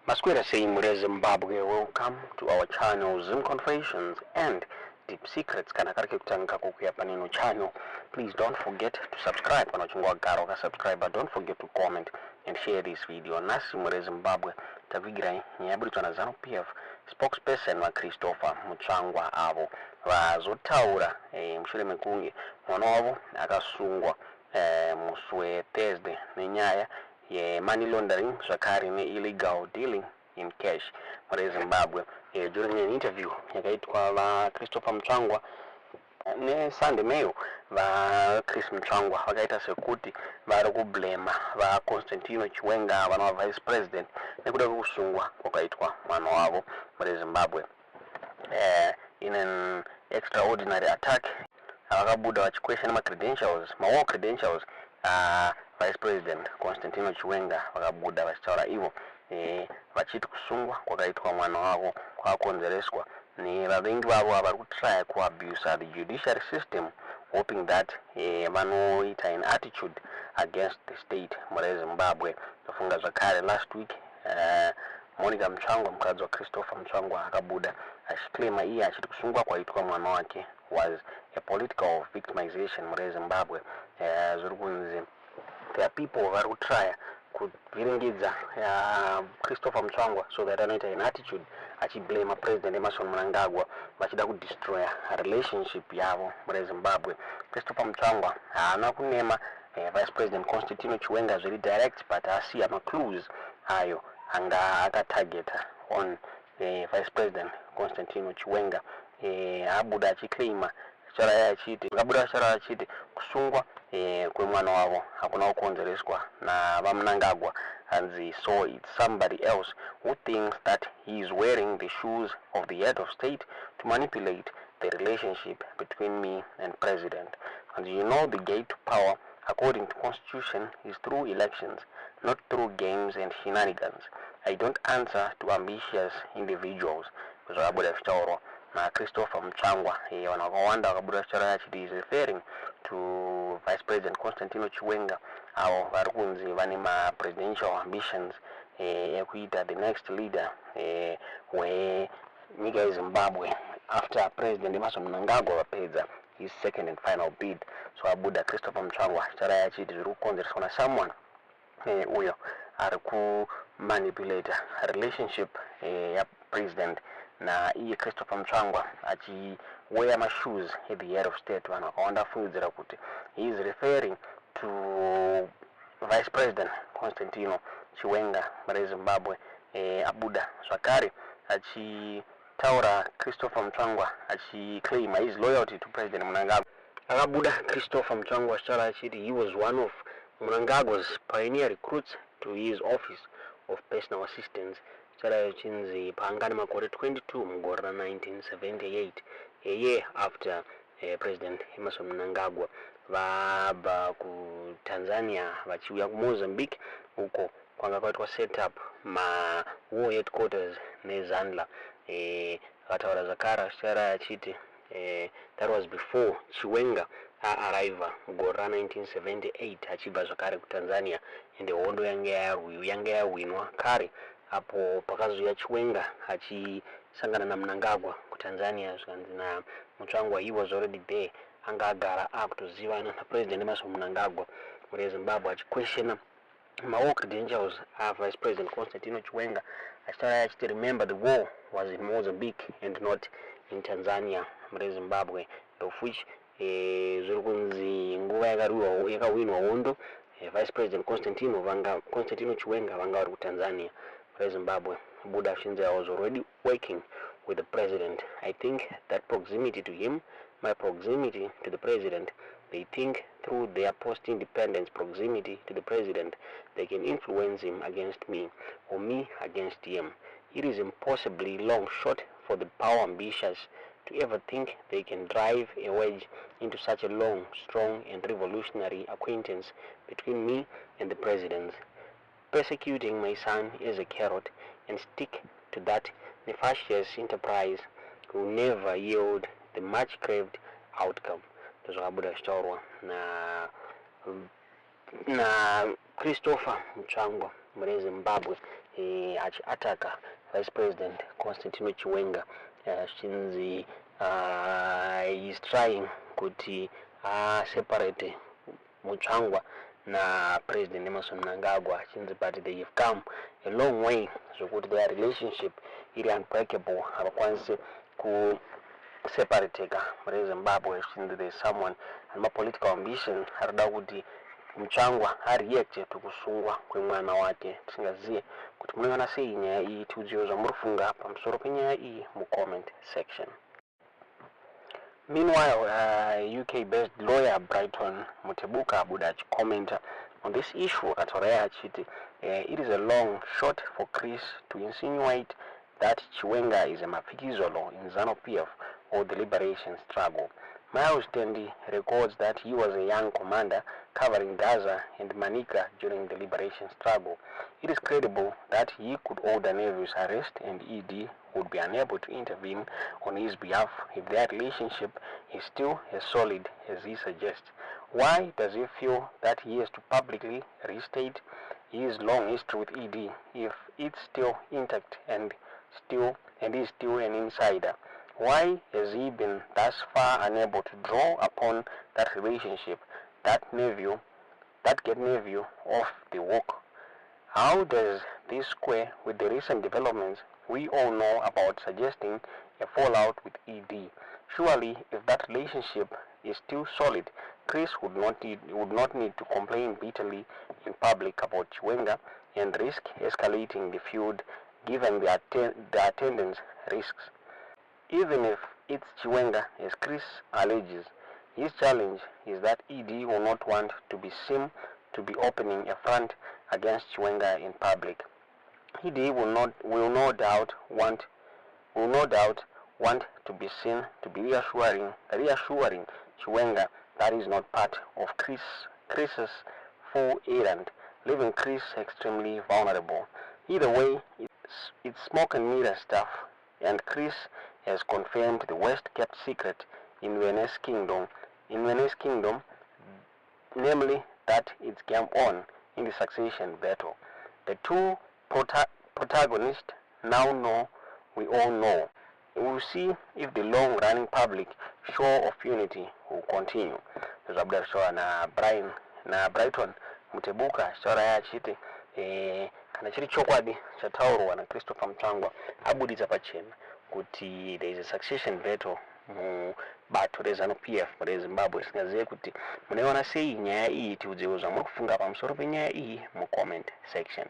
Masquerade Mure Zimbabwe, welcome to our channel Zim Confessions and Deep Secrets kana karike kutanga kukuya panino channel. Please don't forget to subscribe kana chungwa garo ka subscribe, don't forget to comment and share this video. Nasi Mure Zimbabwe tavigira nyabritwa na Zanu PF spokesperson wa Christopher Mutsvangwa avo vazotaura mushure mekunge mwana wavo akasungwa muswe Thursday nenyaya money laundering zvakare illegal dealing in cash muri Zimbabwe. During an interview yakaitwa va Christopher Mutsvangwa Sunday Mail, va Chris Mutsvangwa vakaita sekuti vari kublema va Constantino Chiwenga vana vice president nekuda kwekusungwa kwakaitwa mwana wavo muri Zimbabwe. In an extraordinary attack vakabuda vachiquestion war credentials vice president Constantino Chiwenga vakabuda vachitaura ivo vachiti kusungwa kwakaitwa mwana wavo kwakonzereswa nevavengi vavo vari kutraya kuabuse the judiciary system, hoping that vanoita an attitude against the state muri Zimbabwe. Tofunga zvakare last week Monica Mutsvangwa mukadzi wa Christopher Mutsvangwa akabuda achiclaima iye achiti kusungwa kwaitwa mwana wake was a political victimization muri Zimbabwe. Zviri kunzi there are people vari kutraya kuvhiringidza Christopher Mutsvangwa so that anoita an attitude achiblame president Emerson Mnangagwa vachida kudestroya relationship yavo muri Zimbabwe. Christopher Mutsvangwa haana kunema vice president Constantino Chiwenga zviri direct, but asiya maclues ayo anga akatargeta on vice president Constantino Chiwenga. Abuda achiclaima achiti kusungwa kwemwana wavo hakuna kukonzereswa na vaMnangagwa, and so it's somebody else who thinks that he is wearing the shoes of the head of state to manipulate the relationship between me and president. And you know, the gate to power according to constitution is through elections, not through games and shenanigans. I don't answer to ambitious individuals. Na Christopher Mutsvangwa vanakawanda vakabuda vachitaura achiti is referring to vice president Constantino Chiwenga avo vari kunzi vane presidential ambitions ekuita the next leader wenyika yeZimbabwe after president Emerson Mnangagwa vapedza his second and final bid. So abuda Christopher Mutsvangwa achitaura achiti zviri kukonzereswa na someone uyo ari kumanipulate relationship ya president na iye Christopher Mutsvangwa achiwear mashoes at the head of state. Vanhu vakawanda fungidzira kuti he is referring to vice president Constantino Chiwenga muri Zimbabwe. Abuda zvakare achitaura Christopher Mutsvangwa achiclaima his loyalty to president Mnangagwa. Akabuda Christopher Mutsvangwa achitaura achiti he was one of Mnangagwa's pioneer recruits to his office of personal assistance. Charayo chinzi paangani makore 22 mugore ra 1978, a year after president Emerson Mnangagwa vabva kuTanzania vachiuya kuMozambique uko kwanga kwaitwa set up ma war headquarters neZandla. Vakataura zvakare achitaura achiti that was before Chiwenga arriva mugore ra 1978 achibva zvakare kuTanzania, ende hondo yanga yawinwa kare apo pakazuya Chiwenga achisangana na Mnangagwa kuTanzania. Zvikanzi na Mutsvangwa he was already there, anga agara akutozivana na president Emerson Mnangagwa muri Zimbabwe, achiquestiona war credentials vice president Constantino Chiwenga achitaura achiti remember the war was in Mozambique and not in Tanzania muri Zimbabwe, of which zviri kunzi nguva yakawinwa hondo vice president Constantino Chiwenga vanga vari kuTanzania muri Zimbabwe. Buda Shinze was already working with the president. I think that proximity to him, my proximity to the president, they think through their post-independence proximity to the president, they can influence him against me or me against him. It is impossibly long shot for the power ambitious to ever think they can drive a wedge into such a long, strong and revolutionary acquaintance between me and the president. Persecuting my son as a carrot and stick to that nefarious enterprise will never yield the much craved outcome. Zvakabuda zvitaurwa na Christopher Mutsvangwa muri Zimbabwe achiataka Vice President Constantino Chiwenga chinzi is trying kuti separate Mutsvangwa na President Emerson Mnangagwa chinzi, but they have come a long way zvokuti their relationship iri unbreakable, havakwanisi ku separateka muri Zimbabwe chinzi there is someone and political ambition arida kuti Mutsvangwa areacte kusungwa kwemwana wake. Tisingaziye kuti munoiona sei nyaya iyi, tiudziwe zvamurifunga pamusoro penyaya iyi comment section. Meanwhile, UK-based lawyer Brighton Mutebuka abuda achikomenta on this issue akataura achiti it is a long shot for Chris to insinuate that Chiwenga is a mapikizolo in ZANU-PF or the liberation struggle. Miles Tendi records that he was a young commander covering Gaza and Manica during the liberation struggle. It is credible that he could order Navy's arrest and ED would be unable to intervene on his behalf if their relationship is still as solid as he suggests. Why does he feel that he has to publicly restate his long history with ED if it's still intact and is still an insider? Why has he been thus far unable to draw upon that relationship that get Navy off the hook? How does this square with the recent developments we all know about suggesting a fallout with ED? Surely, if that relationship is still solid, Chris would not need to complain bitterly in public about Chiwenga and risk escalating the feud given the attendance risks. Even if it's Chiwenga, as Chris alleges, his challenge is that ED will not want to be seen to be opening a front against Chiwenga in public. ED will no doubt want to be seen to be reassuring Chiwenga that is not part of Chris's full errand, leaving Chris extremely vulnerable. Either way, it's smoke and mirror stuff, and Chris has confirmed the worst-kept secret in Venice Kingdom, namely that it's game on in the succession battle. The two protagonists now know, we all know. We will see if the long-running public show of unity will continue. Zabuda show na Brighton Mutebuka shora ya chiti kana chiri chokwadi chataurwa na Christopher Mutsvangwa abuditsa pachena kuti there is a succession battle mu bato rezANU-PF muri Zimbabwe. Singaziye kuti munoiona sei nyaya iyi, tiudziwe zvamuri kufunga pamusoro penyaya iyi comment section.